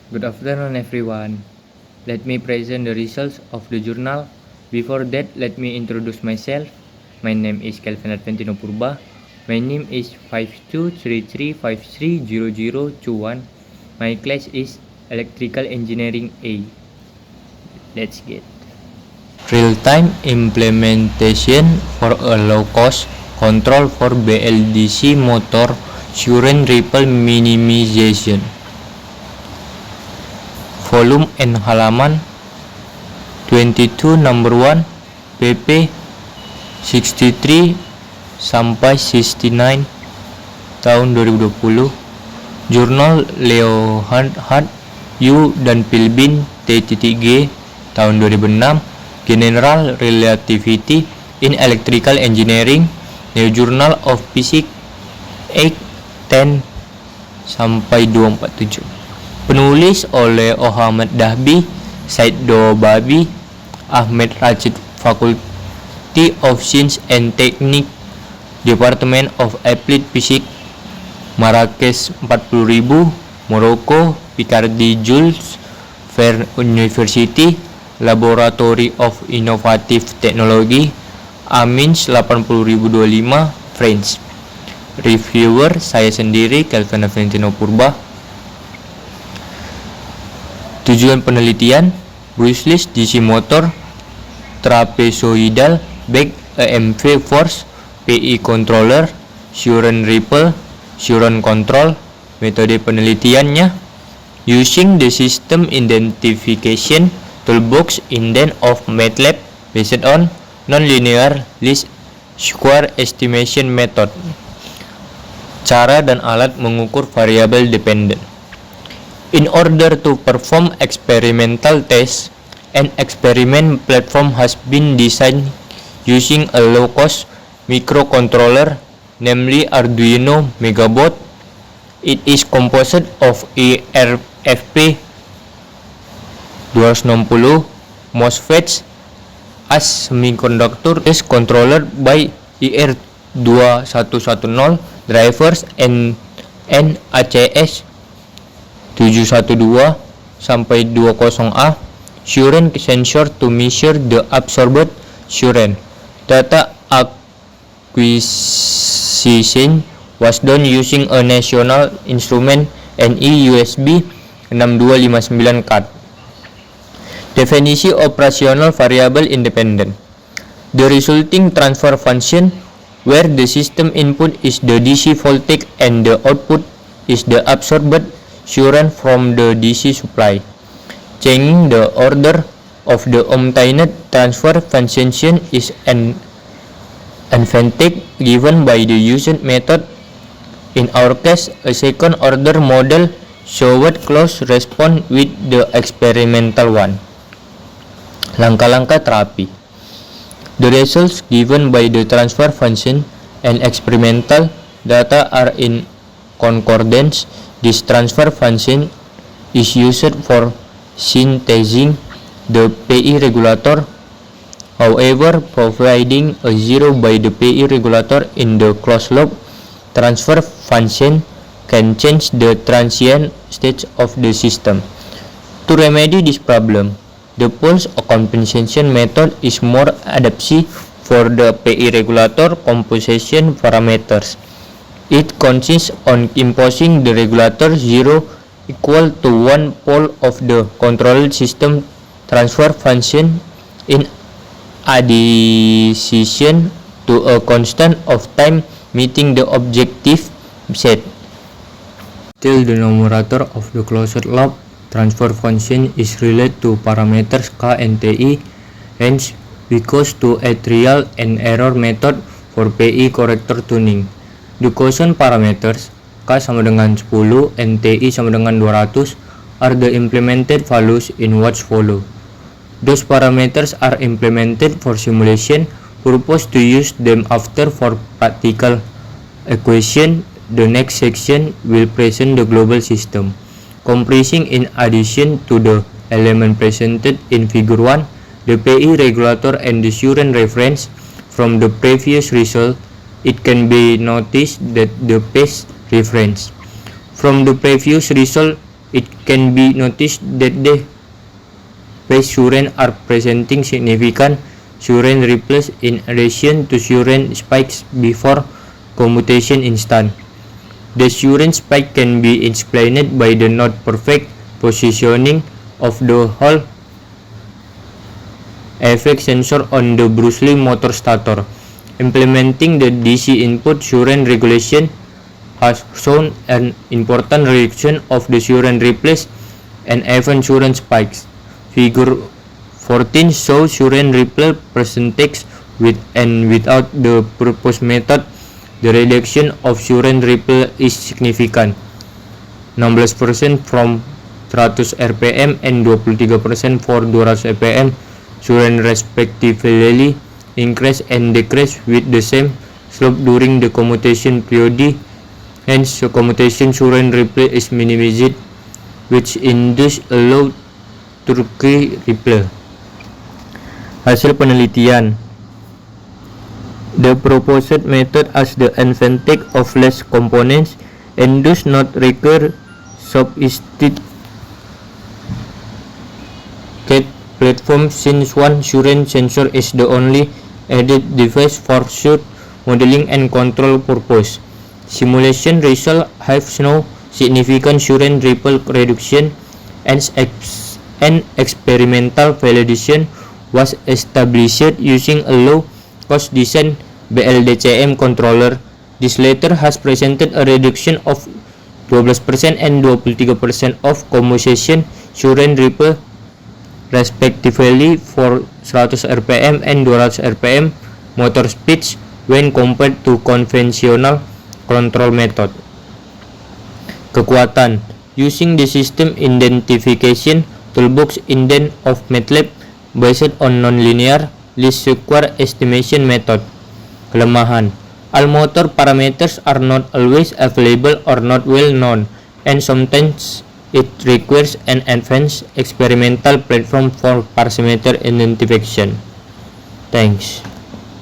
Good afternoon, everyone. Let me present the results of the journal. Before that, let me introduce myself. My name is Kelvin Adventino Purba. My name is 5233530021. My class is Electrical Engineering A. Let's get. Real-time implementation for a low-cost control for BLDC motor current ripple minimization. Volume and halaman 22 number 1 PP 63 sampai 69 tahun 2020. Jurnal Leonhard U dan Philbin T.G tahun 2006. General Relativity in Electrical Engineering, New Journal of Physics 8 10 sampai 247. Penulis oleh Ahmad Dahbi, Said Dobabi, Ahmed Rashid, Faculty of Science and Technique, Department of Applied Physics, Marrakesh 40.000, Morocco, Picardie Jules Verne University, Laboratory of Innovative Technology, Amiens 80.025, France. Reviewer saya sendiri, Kelvin Aventino Purba. Tujuan penelitian: brushless DC motor, trapezoidal back EMV force, PI controller, current ripple, current control. Metode penelitiannya: using the system identification toolbox indent of MATLAB based on nonlinear least square estimation method. Cara dan alat mengukur variabel dependent. In order to perform experimental tests, an experiment platform has been designed using a low-cost microcontroller, namely Arduino Megaboard. It is composed of ERFP 260 MOSFETs as semiconductor is controlled by ER2110 drivers and ACS 712 sampai 20A current sensor to measure the absorbed current. Data acquisition was done using a National Instrument NI USB 6259 card. Definisi operational variable independent. The resulting transfer function, where the system input is the DC voltage and the output is the absorbed current from the DC supply. Changing the order of the obtained transfer function is an advantage given by the used method. In our case, a second order model showed close response with the experimental one. Langkah-langkah terapi. The results given by the transfer function and experimental data are in concordance. This transfer function is used for synthesizing the PI regulator. However, providing a zero by the PI regulator in the closed loop transfer function can change the transient state of the system. To remedy this problem, the pulse compensation method is more adaptive for the PI regulator composition parameters. It consists on imposing the regulator zero equal to one pole of the control system transfer function in addition to a constant of time meeting the objective set. Still, the numerator of the closed loop transfer function is related to parameters K and Ti, hence because to a trial and error method for PI corrector tuning. The quotient parameters K sama dengan 10 and Ti sama dengan 200 are the implemented values in what's follow. Those parameters are implemented for simulation purpose to use them after for practical equation. The next section will present the global system, comprising in addition to the element presented in figure 1, the PI regulator and the current reference. From the previous result, it can be noticed that the phase reference from the previous result it can be noticed that the phase surrend are presenting significant surrend ripples in addition to surrend spikes before commutation instant. The surrend spike can be explained by the not perfect positioning of the Hall effect sensor on the Bruce motor stator. Implementing the DC input surrend regulation has shown an important reduction of the surrend ripples and even surrend spikes. Figure 14 shows surrend ripple percentage with and without the proposed method. The reduction of surrend ripple is significant, 16% from 100 rpm and 23% for 200 rpm. Surrend respectively increase and decrease with the same slope during the commutation period. Hence, the commutation surrend ripple is minimized, which induces a low Turkey ripple. Hasil penelitian. The proposed method as the advantage of less components and does not require sophisticated platform, since one surrend sensor is the only added device for suit modeling and control purpose. Simulation results have no significant surrend ripple reduction, and experimental validation was established using a low-cost design BLDCM controller. This latter has presented a reduction of 12% and 23% of commutation surrend ripple respectively for 100 rpm and 200 rpm motor speeds when compared to conventional control method. Kekuatan. Using the system identification toolbox indent of MATLAB based on nonlinear least square estimation method. Kelemahan. All motor parameters are not always available or not well known, and sometimes it requires an advanced experimental platform for parameter identification. Thanks.